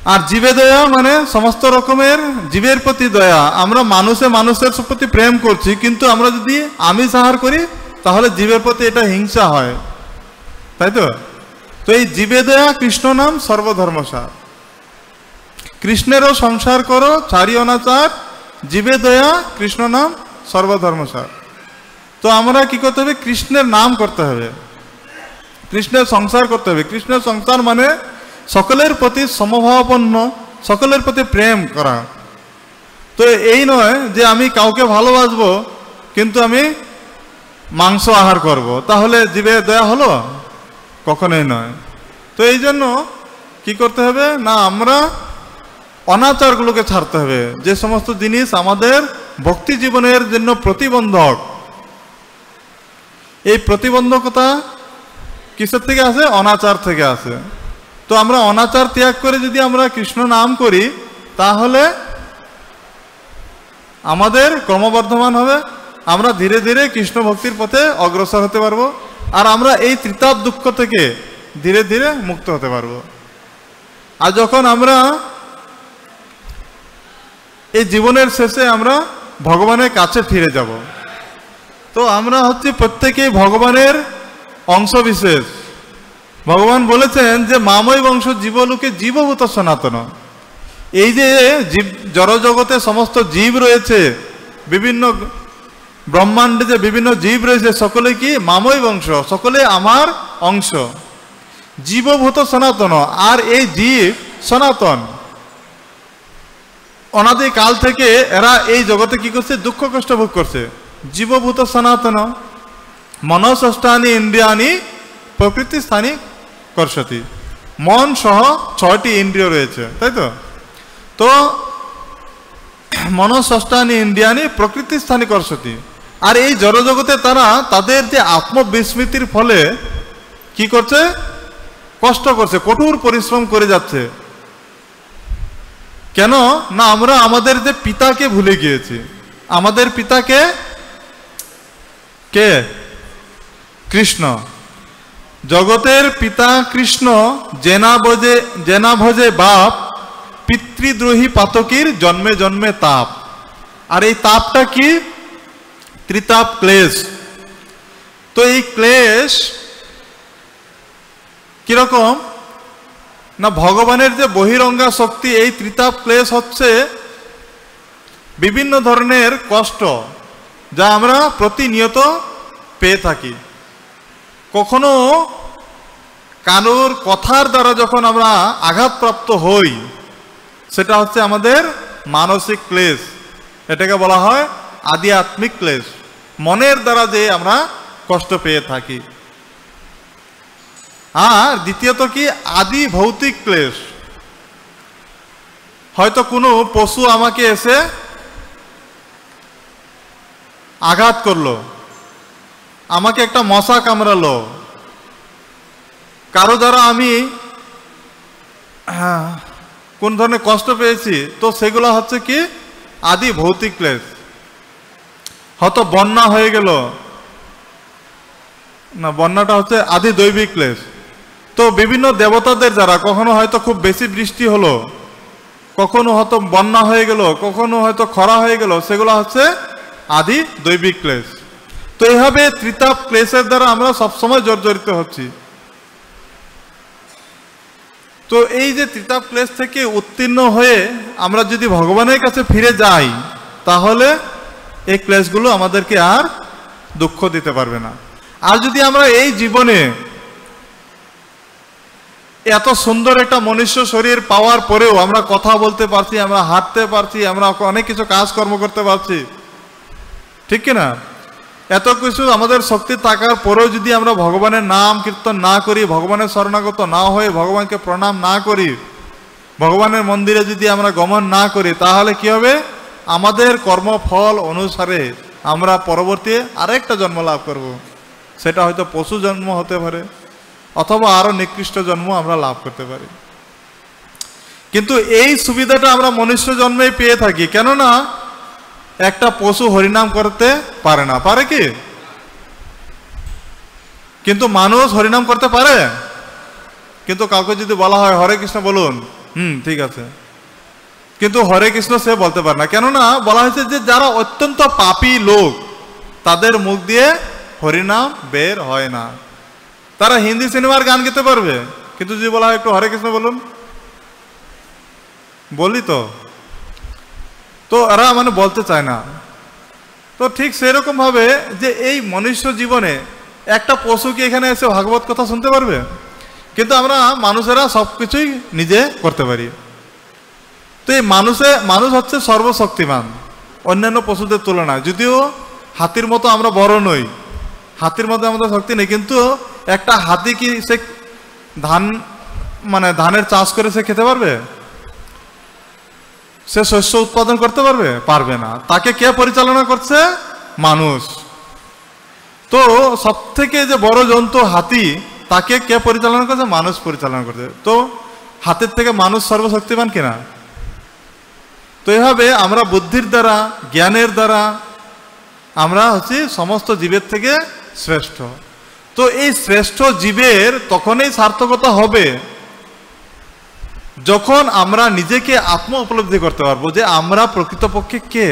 আর জীবে দয়া মানে সমস্ত রকমের জীবের প্রতি দয়া। আমরা মানুষের প্রতি প্রেম করছি, কিন্তু আমরা যদি আমিষ আহার করি তাহলে জীবের প্রতি এটা হিংসা হয়, তাই তো? তো এই জীবে দয়া কৃষ্ণ নাম সর্বধর্মসার। কৃষ্ণেরও সংসার করো চারি অনাচার, জীবে দয়া কৃষ্ণ নাম সর্বধর্মসার। তো আমরা কি করতে হবে? কৃষ্ণের নাম করতে হবে, কৃষ্ণের সংসার করতে হবে। কৃষ্ণের সংসার মানে সকলের প্রতি সমভাবাপন্ন, সকলের প্রতি প্রেম করা। তো এই নয় যে আমি কাউকে ভালোবাসবো কিন্তু আমি মাংস আহার করব, তাহলে জীবে দয়া হলো? কখনোই নয়। তো এই জন্য কি করতে হবে না, আমরা অনাচারগুলোকে ছাড়তে হবে, যে সমস্ত জিনিস আমাদের ভক্তি জীবনের জন্য প্রতিবন্ধক। এই প্রতিবন্ধকতা কিসের থেকে আসে? অনাচার থেকে আসে। তো আমরা অনাচার ত্যাগ করে যদি আমরা কৃষ্ণ নাম করি তাহলে আমাদের ক্রমবর্ধমান হবে, আমরা ধীরে ধীরে কৃষ্ণ ভক্তির পথে অগ্রসর হতে পারবো, আর আমরা এই ত্রিতাপ দুঃখ থেকে ধীরে ধীরে মুক্ত হতে পারবো। আর যখন আমরা এই জীবনের শেষে আমরা ভগবানের কাছে ফিরে যাব, তো আমরা হচ্ছে প্রত্যেকেই ভগবানের অংশ বিশেষ। ভগবান বলেছেন যে মাময় বংশ জীবলোকে জীবভূত সনাতন। এই যে জীব জড়জগতে সমস্ত জীব রয়েছে, বিভিন্ন ব্রহ্মাণ্ডে যে বিভিন্ন জীব রয়েছে, সকলে কি মাময় বংশ, সকলে আমার অংশ, জীবভূত সনাতন। আর এই জীব সনাতন, অনাদি কাল থেকে এরা এই জগতে কি করছে? দুঃখ কষ্ট ভোগ করছে। জীবভূত সনাতন মনষষ্ঠানি ইন্দ্রিয়ানি প্রকৃতি স্থানী করসতি। মন সহ 6টি ইন্দ্রিয় রয়েছে, তাই তো? তো মনষষ্ঠানি ইন্দ্রিয়ানি প্রকৃতি স্থানী করসতি। আর এই জড়জগতে তারা তাদের যে আত্মবিস্মৃতির ফলে কি করছে? কষ্ট করছে, কঠোর পরিশ্রম করে যাচ্ছে। কেন না, আমরা আমাদের যে পিতাকে ভুলে গিয়েছি। আমাদের পিতাকে কে? কৃষ্ণ। জগতের পিতা কৃষ্ণ। জেনা ভজে বাপ, পিতৃদ্রোহী পাতকীর জন্মে জন্মে তাপ। আর এই তাপটা কি? ত্রিতাপ ক্লেশ। তো এই ক্লেশ কিরকম না, ভগবানের যে বহিরঙ্গা শক্তি, এই ত্রিতাপ ক্লেশ হচ্ছে বিভিন্ন ধরনের কষ্ট যা আমরা প্রতিনিয়ত পেয়ে থাকি। কখনো কারোর কথার দ্বারা যখন আমরা আঘাতপ্রাপ্ত হই, সেটা হচ্ছে আমাদের মানসিক ক্লেশ। এটাকে বলা হয় আধ্যাত্মিক ক্লেশ। মনের দ্বারা যে আমরা কষ্ট পেয়ে থাকি। আর দ্বিতীয়ত কি? আদি ভৌতিক ক্লেশ। হয়তো কোনো পশু আমাকে এসে আঘাত করলো, আমাকে একটা মশা কামড়ালো, কারো দ্বারা আমি কোন ধরনের কষ্ট পেয়েছি, তো সেগুলো হচ্ছে কি? আদি ভৌতিক ক্লেশ। হয়তো বন্যা হয়ে গেল, না বন্যাটা হচ্ছে আদি দৈবিক ক্লেশ। তো বিভিন্ন দেবতাদের দ্বারা কখনো হয়তো খুব বেশি বৃষ্টি হলো, কখনো হয়তো বন্যা হয়ে গেল, কখনো হয়তো খরা হয়ে গেল, সেগুলো হচ্ছে আদি দৈবিক ক্লেশ। তো এইভাবে ত্রিতাপ ক্লেশের দ্বারা আমরা সবসময় জর্জরিত হচ্ছি। তো এই যে ত্রিতাপ ক্লেশ থেকে উত্তীর্ণ হয়ে আমরা যদি ভগবানের কাছে ফিরে যাই, তাহলে এই ক্লেশগুলো আমাদেরকে আর দুঃখ দিতে পারবে না। আর যদি আমরা এই জীবনে এত সুন্দর একটা মনুষ্য শরীর পাওয়ার পরেও আমরা কথা বলতে পারছি, আমরা হাঁটতে পারছি, আমরা অনেক কিছু কাজকর্ম করতে পারছি, ঠিক কিনা? এত কিছু আমাদের শক্তি থাকার পরেও যদি আমরা ভগবানের নাম কীর্তন না করি, ভগবানের শরণাগত না হয়ে ভগবানকে প্রণাম না করি, ভগবানের মন্দিরে যদি আমরা গমন না করি, তাহলে কি হবে? আমাদের কর্মফল অনুসারে আমরা পরবর্তী আরেকটা জন্ম লাভ করব। সেটা হয়তো পশু জন্ম হতে পারে, অথবা আরো নিকৃষ্ট জন্ম আমরা লাভ করতে পারি। কিন্তু এই সুবিধাটা আমরা মনুষ্য জন্মেই পেয়ে থাকি। কেননা একটা পশু হরিনাম করতে পারে না, পারে কি? কিন্তু মানুষ হরিনাম করতে পারে। কিন্তু কাউকে যদি বলা হয় হরে কৃষ্ণ বলুন, ঠিক আছে, কিন্তু হরে কৃষ্ণ সে বলতে পারে না। কেননা বলা হয়েছে যে যারা অত্যন্ত পাপী লোক তাদের মুখ দিয়ে হরিনাম বের হয় না। তারা হিন্দি সিনেমার গান গেতে পারবে, কিন্তু যদি বলা হয় একটু হরে কৃষ্ণ বলুন, বলি তো এরা মানে বলতে চায় না। তো ঠিক সেরকম ভাবে যে এই মনুষ্য জীবনে একটা পশু কি এখানে এসে ভাগবত কথা শুনতে পারবে? কিন্তু আমরা মানুষেরা সবকিছুই নিজে করতে পারি। তো এই মানুষ হচ্ছে সর্বশক্তিমান অন্যান্য পশুদের তুলনায়। যদিও হাতির মতো আমরা বড় নই, হাতির মতো আমাদের শক্তি নেই, কিন্তু একটা হাতি কি সে ধানের চাষ করে সে খেতে পারবে? সে শস্য উৎপাদন করতে পারবে? পারবে না। তাকে কে পরিচালনা করছে? মানুষ। তো সব থেকে যে বড় জন্তু হাতি, তাকে কে পরিচালনা করছে? মানুষ পরিচালনা করছে। তো হাতির থেকে মানুষ সর্বশক্তিমান কিনা? তো এইভাবে আমরা বুদ্ধির দ্বারা, জ্ঞানের দ্বারা আমরা হচ্ছি সমস্ত জীবের থেকে শ্রেষ্ঠ। তো এই শ্রেষ্ঠ জীবের তখনই সার্থকতা হবে যখন আমরা নিজেকে আত্ম উপলব্ধি করতে পারবো যে আমরা প্রকৃতপক্ষে কে।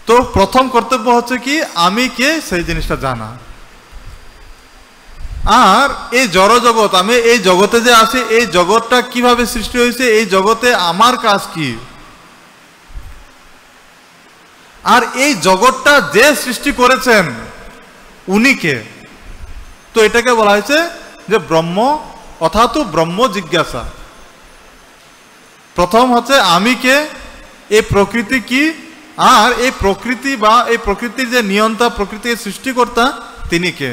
তো প্রথম কর্তব্য হচ্ছে কি, আমি কে সেই জিনিসটা জানা। আর এই জড় জগৎ, আমি এই জগতে যে আছি, এই জগৎটা কিভাবে সৃষ্টি হয়েছে, এই জগতে আমার কাজ কি, আর এই জগৎটা যে সৃষ্টি করেছেন উনি কে। তো এটাকে বলা হয়েছে যে ব্রহ্ম, অর্থাৎ ব্রহ্ম জিজ্ঞাসা। প্রথম হচ্ছে আমি কে, এই প্রকৃতি কি, আর এই প্রকৃতি বা এই প্রকৃতির যে নিয়ন্তা, প্রকৃতির সৃষ্টিকর্তা তিনি কে।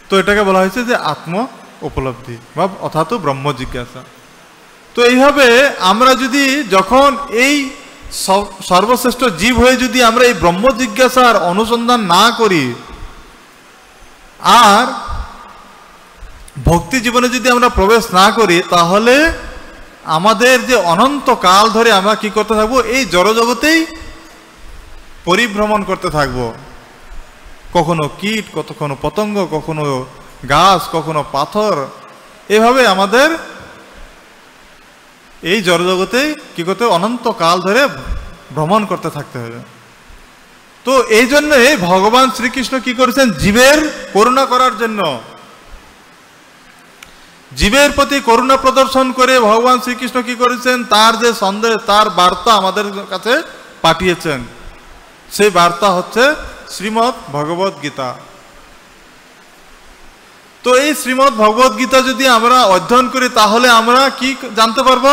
তো এটাকে বলা হয়েছে যে আত্ম উপলব্ধি বা অর্থাৎ ব্রহ্ম জিজ্ঞাসা। তো এইভাবে আমরা যদি যখন এই সর্বশ্রেষ্ঠ জীব হয়ে যদি আমরা এই ব্রহ্ম জিজ্ঞাসার অনুসন্ধান না করি, আর ভক্তি জীবনে যদি আমরা প্রবেশ না করি, তাহলে আমাদের যে অনন্ত কাল ধরে আমরা কি করতে থাকবো? এই জড়জগতেই পরিভ্রমণ করতে থাকবো। কখনো কীট, কখনো পতঙ্গ, কখনো গাছ, কখনো পাথর, এভাবে আমাদের এই জড়জগতে কি করতে, অনন্ত কাল ধরে ভ্রমণ করতে থাকতে হবে। তো এই জন্য ভগবান শ্রীকৃষ্ণ কি করেছেন? জীবের করুণা করার জন্য, জীবের প্রতি করুণা প্রদর্শন করে ভগবান শ্রীকৃষ্ণ কি করেছেন? তার যে সন্দেহ, তার বার্তা আমাদের কাছে পাঠিয়েছেন। সেই বার্তা হচ্ছে শ্রীমদ্ ভগবদ গীতা। তো এই শ্রীমদ্ ভগবদ গীতা যদি আমরা অধ্যয়ন করি, তাহলে আমরা কি জানতে পারবো?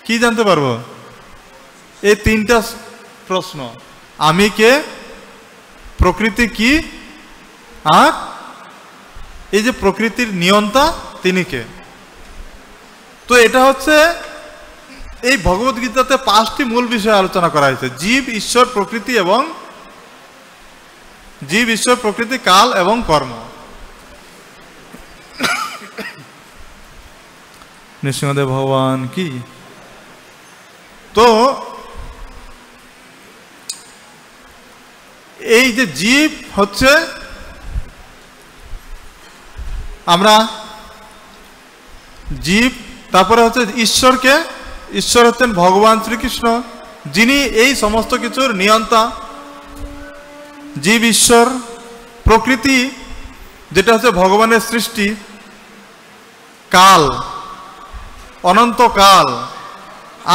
কি জানতে পারবো? এই তিনটা প্রশ্ন, আমি কে, প্রকৃতি কি, আর এই যে প্রকৃতির নিয়ন্তা তিনি কে। তো এটা হচ্ছে এই ভগবদ গীতাতে 5টি মূল বিষয় আলোচনা করা হয়েছে: জীব, ঈশ্বর, প্রকৃতি এবং জীব, ঈশ্বর, প্রকৃতি, কাল এবং কর্ম। নৃসিংহদেব ভগবান কি। তো এই যে জীব হচ্ছে, আমরা জীব, তারপরে হচ্ছে ঈশ্বরকে, ঈশ্বর হচ্ছেন ভগবান শ্রীকৃষ্ণ, যিনি এই সমস্ত কিছুর নিয়ন্তা। জীব, ঈশ্বর, প্রকৃতি যেটা হচ্ছে ভগবানের সৃষ্টি, কাল, অনন্ত কাল,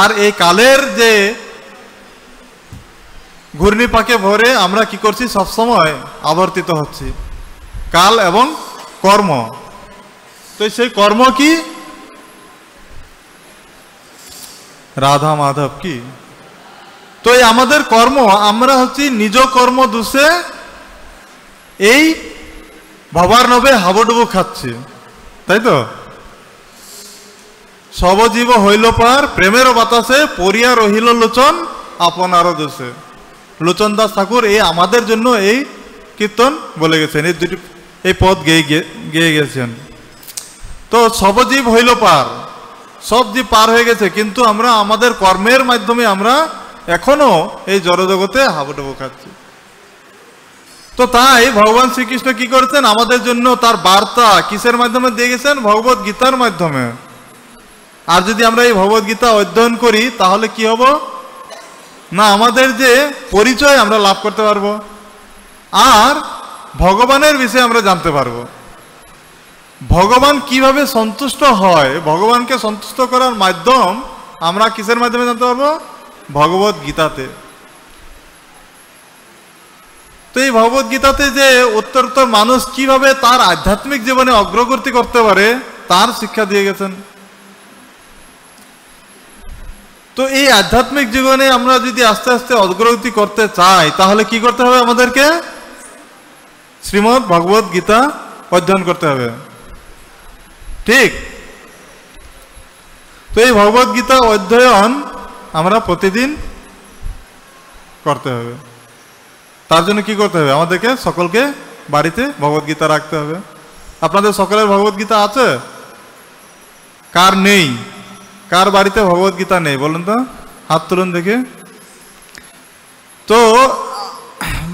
আর এই কালের যে ঘূর্ণিপাকে ভরে আমরা কি করছি? সবসময় আবর্তিত হচ্ছি। কাল এবং কর্ম। তো সেই কর্ম কি? রাধা মাধব কি। তো এই আমাদের কর্ম, আমরা হচ্ছি নিজ কর্ম দোষে এই ভবার্ণবে হাবুডুবু খাচ্ছি, তাই তো? সবজীব হইল পার, প্রেমের বাতাসে পড়িয়া রহিল লোচন আপনারও দোষে। লোচন দাস ঠাকুর এই আমাদের জন্য এই কীর্তন বলে গেছেন, এই দুটি এই পদ গেয়ে গেছেন। তো সবজীব হইল পার, সব জীব পার হয়ে গেছে, কিন্তু আমরা আমাদের কর্মের মাধ্যমে আমরা এখনো এই জড়জগতে হাবুডুবু খাচ্ছি। তো তাই ভগবান শ্রীকৃষ্ণ কি করেছেন, আমাদের জন্য তার বার্তা কিসের মাধ্যমে দিয়ে গেছেন? ভগবত গীতার মাধ্যমে। আর যদি আমরা এই ভগবত গীতা অধ্যয়ন করি তাহলে কি হব না, আমাদের যে পরিচয় আমরা লাভ করতে পারবো, আর ভগবানের বিষয়ে আমরা জানতে পারবো। ভগবান কিভাবে সন্তুষ্ট হয়, ভগবানকে সন্তুষ্ট করার মাধ্যম আমরা কিসের মাধ্যমে জানতে পারবো? ভগবত গীতাতে। তো এই ভগবত গীতাতে যে উত্তরোত্তর মানুষ কিভাবে তার আধ্যাত্মিক জীবনে অগ্রগতি করতে পারে তার শিক্ষা দিয়ে গেছেন। তো এই আধ্যাত্মিক জীবনে আমরা যদি আস্তে আস্তে অগ্রগতি করতে চাই তাহলে কি করতে হবে? আমাদেরকে শ্রীমদ্ ভগবত গীতা অধ্যয়ন করতে হবে, ঠিক? তো এই ভগবত গীতা অধ্যয়ন আমরা প্রতিদিন করতে হবে। তার জন্য কি করতে হবে? আমাদেরকে সকলকে বাড়িতে ভগবত গীতা রাখতে হবে। আপনাদের সকলের ভগবত গীতা আছে? কার নেই? কার বাড়িতে ভগবত গীতা নেই বলুন তো, হাত তুলুন দেখে। তো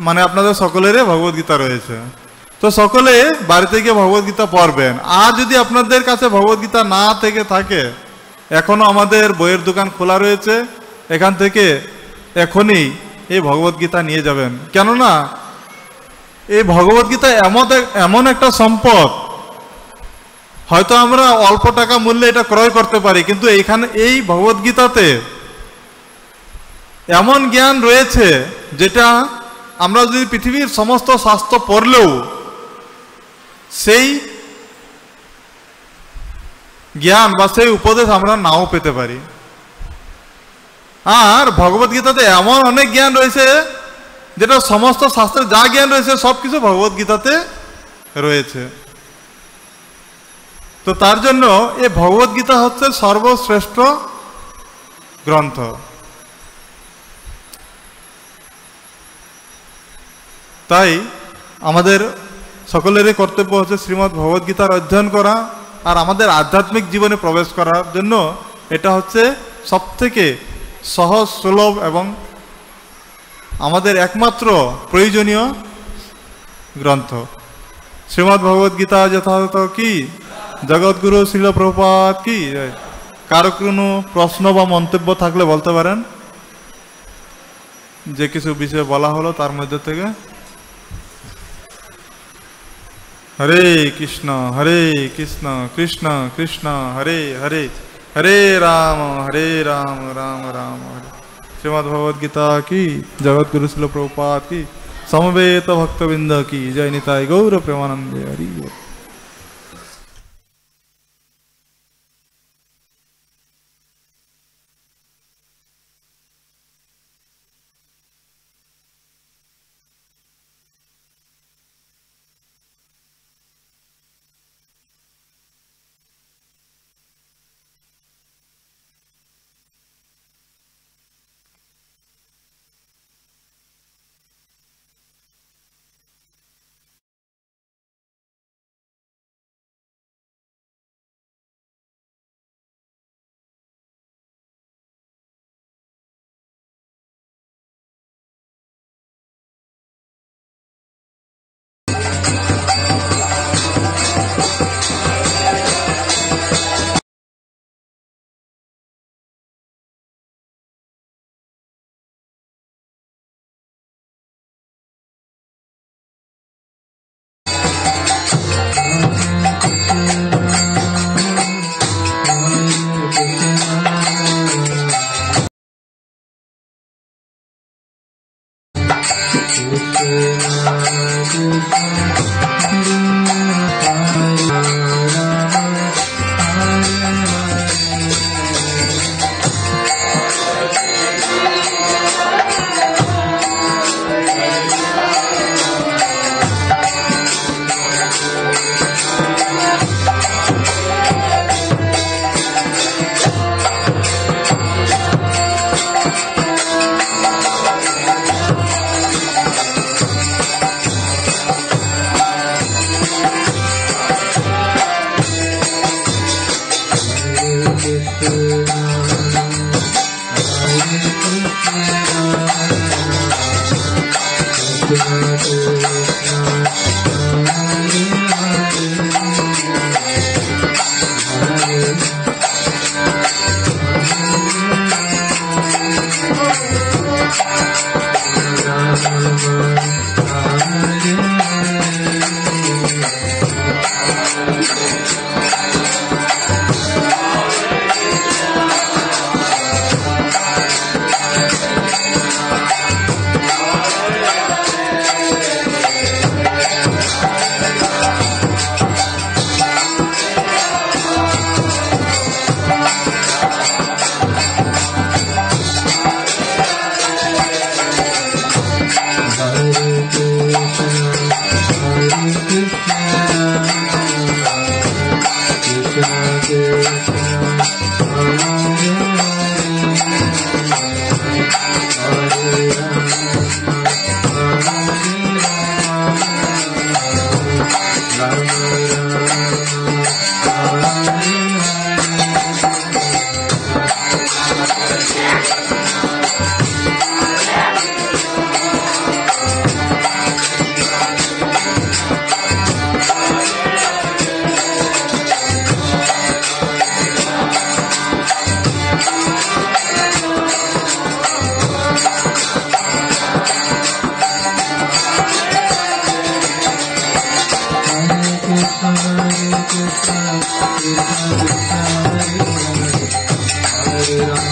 মানে আপনাদের সকলেরই ভগবত গীতা রয়েছে। তো সকলে বাড়িতে গিয়ে ভগবত গীতা পড়বেন। আর যদি আপনাদের কাছে ভগবত গীতা না থেকে থাকে, এখনো আমাদের বইয়ের দোকান খোলা রয়েছে, এখান থেকে এখনই এই ভগবত গীতা নিয়ে যাবেন। কেননা এই ভগবত গীতা এমন একটা সম্পদ, হয়তো আমরা অল্প টাকা মূল্যে এটা ক্রয় করতে পারি, কিন্তু এইখানে এই ভগবত গীতাতে এমন জ্ঞান রয়েছে যেটা আমরা যদি পৃথিবীর সমস্ত শাস্ত্র পড়লেও সেই জ্ঞান বা সেই উপদেশ আমরা নাও পেতে পারি। আর ভগবত গীতাতে এমন অনেক জ্ঞান রয়েছে যেটা সমস্ত শাস্ত্রে যা জ্ঞান রয়েছে সবকিছু ভগবত গীতাতে রয়েছে। তো তার জন্য এই ভগবত গীতা হচ্ছে সর্বশ্রেষ্ঠ গ্রন্থ। তাই আমাদের সকলেরই কর্তব্য হচ্ছে শ্রীমদ্ ভগবত গীতার অধ্যয়ন করা, আর আমাদের আধ্যাত্মিক জীবনে প্রবেশ করার জন্য এটা হচ্ছে সবথেকে সহজ, সুলভ এবং আমাদের একমাত্র প্রয়োজনীয় গ্রন্থ। শ্রীমদ্ ভগবত গীতা যথাযথ কি জগৎগুরু শ্রীল প্রভুপাদ কি। কারো কোনো প্রশ্ন বা মন্তব্য থাকলে বলতে পারেন, যে কিছু বিষয় বলা হলো তার মধ্যে থেকে। হরে কৃষ্ণ কৃষ্ণ কৃষ্ণ হরে হরে, হরে রাম রাম রাম হরে। শ্রীমদ্ ভগবত গীতা কি জগৎগুরু শ্রীল প্রভুপাদ কি, সমবেত ভক্তবৃন্দ কি জয়। নিতাই গৌর প্রেমানন্দে হরি। Hare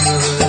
Hare